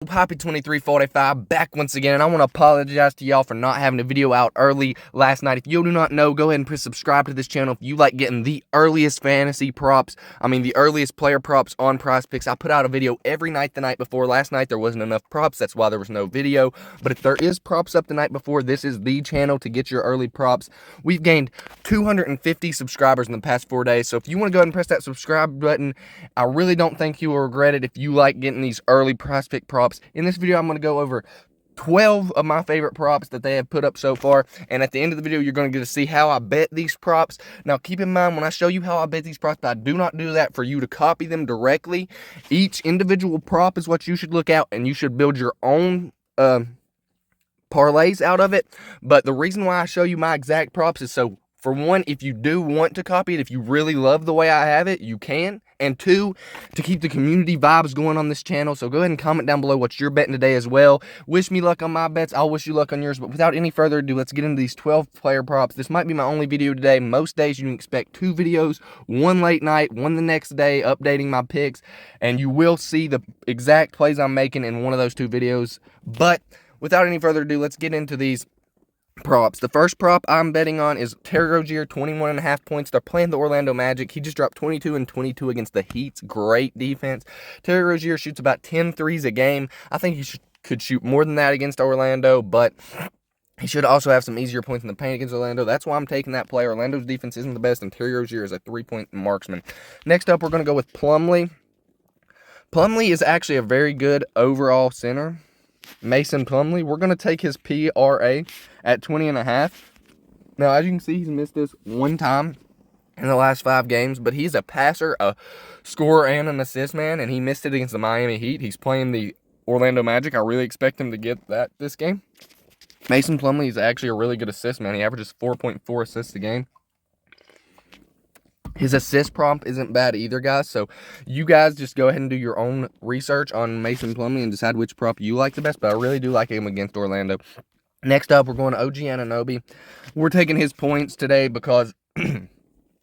Happy 2345 back once again, and I want to apologize to y'all for not having a video out early last night. If you do not know, go ahead and press subscribe to this channel if you like getting the earliest fantasy props, the earliest player props on PrizePicks. I put out a video every night the night before. Last night there wasn't enough props, that's why there was no video, but if there is props up the night before, this is the channel to get your early props. We've gained 250 subscribers in the past 4 days, so if you want to go ahead and press that subscribe button, I really don't think you will regret it if you like getting these early PrizePick props. In this video, I'm going to go over 12 of my favorite props that they have put up so far, and at the end of the video, you're going to get to see how I bet these props. Now, keep in mind, when I show you how I bet these props, I do not do that for you to copy them directly. Each individual prop is what you should look at, and you should build your own parlays out of it. But the reason why I show you my exact props is so, for one, if you do want to copy it, if you really love the way I have it, you can. And two, to keep the community vibes going on this channel. So go ahead and comment down below what you're betting today as well. Wish me luck on my bets. I'll wish you luck on yours. But without any further ado, let's get into these 12 player props. This might be my only video today. Most days you can expect 2 videos, one late night, one the next day, updating my picks. And you will see the exact plays I'm making in one of those 2 videos. But without any further ado, let's get into these props. The first prop I'm betting on is Terry Rozier, 21.5 points. They're playing the Orlando Magic. He just dropped 22 and 22 against the Heat's great defense. Terry Rozier shoots about 10 threes a game. I think he could shoot more than that against Orlando, but he should also have some easier points in the paint against Orlando. That's why I'm taking that play. Orlando's defense isn't the best, and Terry Rozier is a 3-point marksman. Next up, we're going to go with Plumlee. Plumlee is actually a very good overall center. Mason Plumlee. We're going to take his PRA at 20.5. Now, as you can see, he's missed this one time in the last 5 games, but he's a passer, a scorer, and an assist man, and he missed it against the Miami Heat. He's playing the Orlando Magic. I really expect him to get that this game. Mason Plumlee is actually a really good assist man. He averages 4.4 assists a game. His assist prompt isn't bad either, guys. So you guys just go ahead and do your own research on Mason Plumlee and decide which prop you like the best. But I really do like him against Orlando. Next up, we're going to OG Anunoby. We're taking his points today because Fred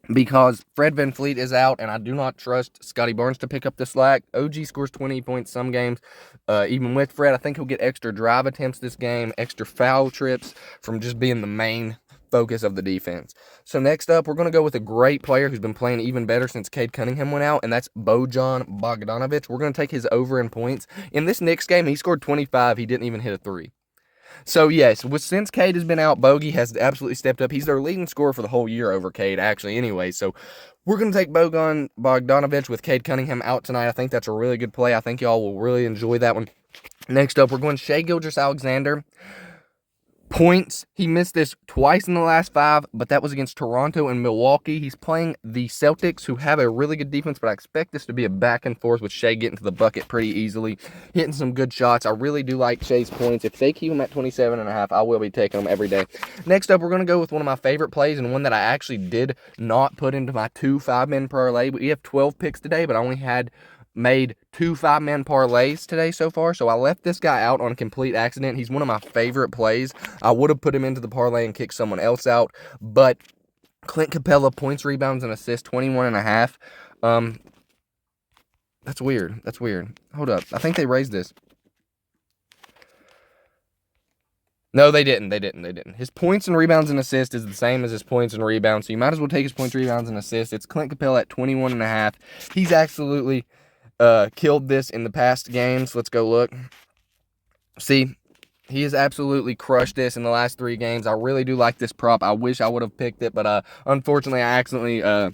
VanVleet is out, and I do not trust Scotty Barnes to pick up the slack. OG scores 20 points some games. Even with Fred, I think he'll get extra drive attempts this game, extra foul trips from just being the main focus of the defense. So next up, we're going to go with a great player who's been playing even better since Cade Cunningham went out, and that's Bojan Bogdanovic. We're going to take his over in points. In this Knicks game, he scored 25. He didn't even hit a 3. So yes, since Cade has been out, Bogey has absolutely stepped up. He's their leading scorer for the whole year over Cade, actually, anyway. So we're going to take Bojan Bogdanovic with Cade Cunningham out tonight. I think that's a really good play. I think y'all will really enjoy that one. Next up, we're going Shai Gilgeous-Alexander. Points, he missed this twice in the last 5, but that was against Toronto and Milwaukee. He's playing the Celtics, who have a really good defense, but I expect this to be a back and forth with Shai getting to the bucket pretty easily, hitting some good shots. I really do like Shai's points. If they keep him at 27.5, I will be taking them every day. Next up, we're going to go with one of my favorite plays, and one that I actually did not put into my 2 5-man parlay. We have 12 picks today, but I only had made 2 5-man parlays today so far, so I left this guy out on complete accident. He's one of my favorite plays. I would have put him into the parlay and kicked someone else out, but Clint Capella, points, rebounds, and assists, 21.5. That's weird. That's weird. Hold up. I think they raised this. No, they didn't. They didn't. His points and rebounds and assists is the same as his points and rebounds, so you might as well take his points, rebounds, and assists. It's Clint Capella at 21.5. He's absolutely killed this in the past games. Let's go look. See, he has absolutely crushed this in the last 3 games. I really do like this prop. I wish I would have picked it, but unfortunately, I accidentally I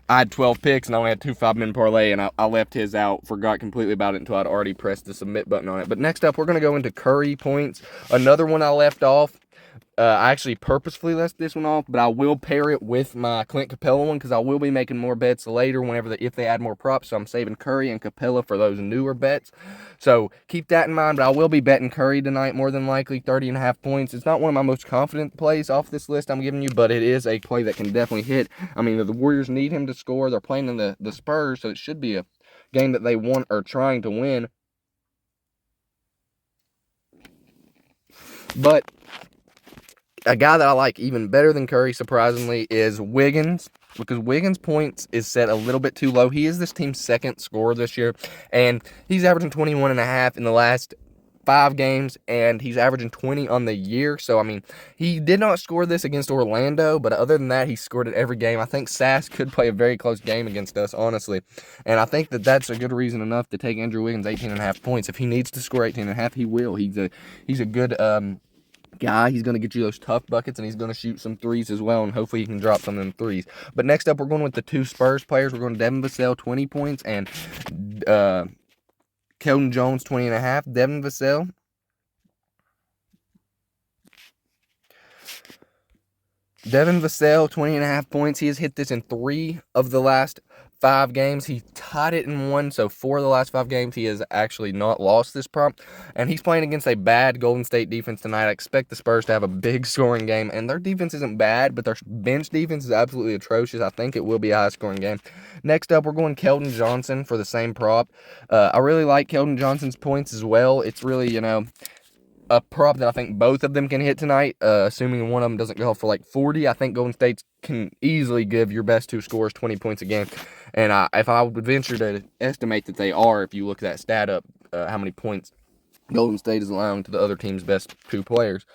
had 12 picks, and I only had 2 5-man parlay, and I left his out, forgot completely about it until I'd already pressed the submit button on it. But next up, we're going to go into Curry points. Another one I left off. I actually purposefully left this one off, but I will pair it with my Clint Capella one because I will be making more bets later if they add more props. So I'm saving Curry and Capella for those newer bets. So keep that in mind, but I will be betting Curry tonight more than likely, 30.5 points. It's not one of my most confident plays off this list I'm giving you, but it is a play that can definitely hit. The Warriors need him to score. They're playing in the Spurs, so it should be a game that they want or trying to win. But a guy that I like even better than Curry, surprisingly, is Wiggins, because Wiggins' points is set a little bit too low. He is this team's 2nd scorer this year, and he's averaging 21.5 in the last 5 games, and he's averaging 20 on the year. So, I mean, he did not score this against Orlando, but other than that, he scored it every game. I think Sass could play a very close game against us, honestly. And I think that that's a good reason enough to take Andrew Wiggins 18.5 points. If he needs to score 18.5, he will. He's a good guy. He's going to get you those tough buckets, and he's going to shoot some threes as well, and hopefully he can drop some of them threes. But next up, we're going with the 2 Spurs players. We're going to Devin Vassell, 20 points, and Keldon Jones, 20.5. Devin Vassell. Devin Vassell, 20.5 points. He has hit this in 3 of the last 5 games. He tied it in 1, so 4 of the last 5 games he has actually not lost this prop. And he's playing against a bad Golden State defense tonight. I expect the Spurs to have a big scoring game, and their defense isn't bad, but their bench defense is absolutely atrocious. I think it will be a high-scoring game. Next up, we're going Keldon Johnson for the same prop. I really like Keldon Johnson's points as well. It's really, a prop that I think both of them can hit tonight, assuming one of them doesn't go for like 40. I think Golden State can easily give your best 2 scorers 20 points a game. And if I would venture to estimate that they are, if you look that stat up, how many points Golden State is allowing to the other team's best 2 players.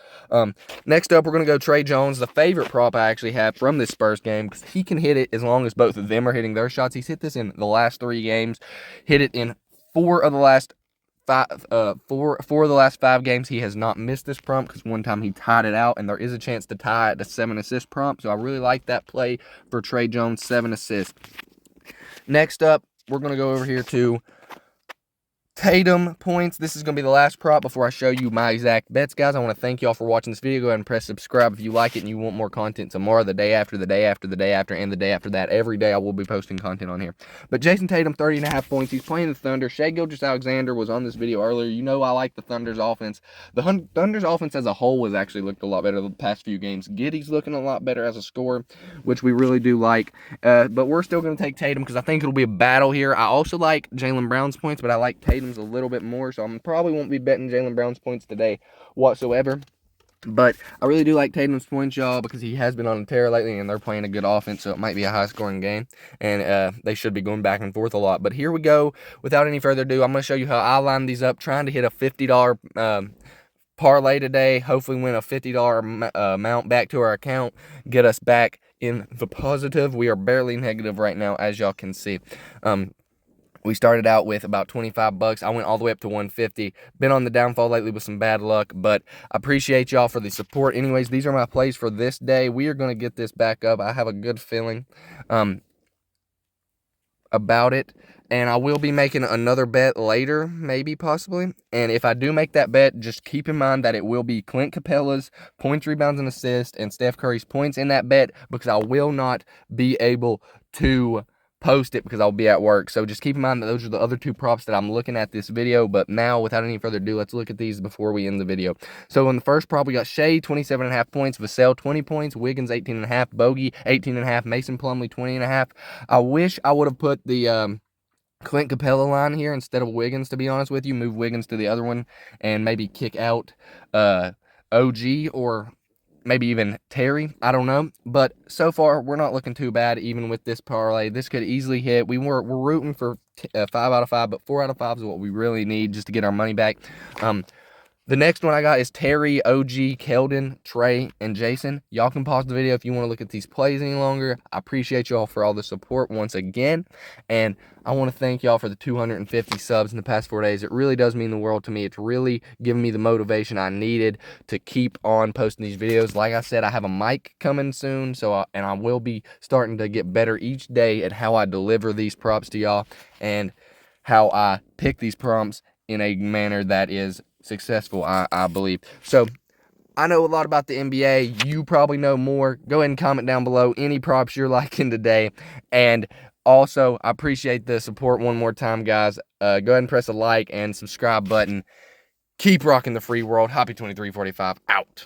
Next up, we're going to go Trey Jones, the favorite prop I actually have from this Spurs game, because he can hit it as long as both of them are hitting their shots. He's hit this in the last 3 games, hit it in 4 of the last 5 games. He has not missed this prompt because one time he tied it out, and there is a chance to tie it to 7 assist prompt. So I really like that play for Trey Jones, 7 assists. Next up, we're going to go over here to Tatum points. This is going to be the last prop before I show you my exact bets, guys. I want to thank y'all for watching this video. Go ahead and press subscribe if you like it and you want more content tomorrow, the day after, the day after, the day after, and the day after that. Every day I will be posting content on here. But Jason Tatum, 30.5 points. He's playing the Thunder. Shai Gilgeous-Alexander was on this video earlier. You know I like the Thunder's offense. The Thunder's offense as a whole has actually looked a lot better the past few games. Giddey's looking a lot better as a scorer, which we really do like. But we're still going to take Tatum because I think it'll be a battle here. I also like Jaylen Brown's points, but I like Tatum's a little bit more, so I probably won't be betting Jaylen Brown's points today whatsoever. But I really do like Tatum's points, y'all, because he has been on a tear lately, and they're playing a good offense, so it might be a high-scoring game, and they should be going back and forth a lot. But here we go. Without any further ado, I'm going to show you how I line these up, trying to hit a $50 parlay today, hopefully win a $50 amount back to our account, get us back in the positive. We are barely negative right now, as y'all can see. We started out with about 25 bucks. I went all the way up to 150. Been on the downfall lately with some bad luck, but I appreciate y'all for the support. Anyways, these are my plays for this day. We are going to get this back up. I have a good feeling about it, and I will be making another bet later, maybe, possibly. And if I do make that bet, just keep in mind that it will be Clint Capella's points, rebounds, and assists, and Steph Curry's points in that bet, because I will not be able to post it because I'll be at work. So just keep in mind that those are the other 2 props that I'm looking at this video. But now, without any further ado, let's look at these before we end the video. So in the first prop, we got Shai, 27.5 points, Vassell, 20 points, Wiggins, 18.5, Bogey, 18.5, Mason Plumlee, 20.5. I wish I would have put the Clint Capella line here instead of Wiggins, to be honest with you. Move Wiggins to the other one and maybe kick out OG or maybe even Terry. I don't know. But so far, we're not looking too bad, even with this parlay. This could easily hit. We're rooting for 5 out of 5, but 4 out of 5 is what we really need just to get our money back. The next one I got is Terry, OG, Keldon, Trey, and Jason. Y'all can pause the video if you want to look at these plays any longer. I appreciate y'all for all the support once again. And I want to thank y'all for the 250 subs in the past 4 days. It really does mean the world to me. It's really given me the motivation I needed to keep on posting these videos. Like I said, I have a mic coming soon, and I will be starting to get better each day at how I deliver these props to y'all and how I pick these prompts in a manner that is successful, I believe. So I know a lot about the NBA. You probably know more. Go ahead and comment down below any props you're liking today. And also, I appreciate the support one more time, guys. Go ahead and press a like and subscribe button. Keep rocking the free world. Happy 2345 out.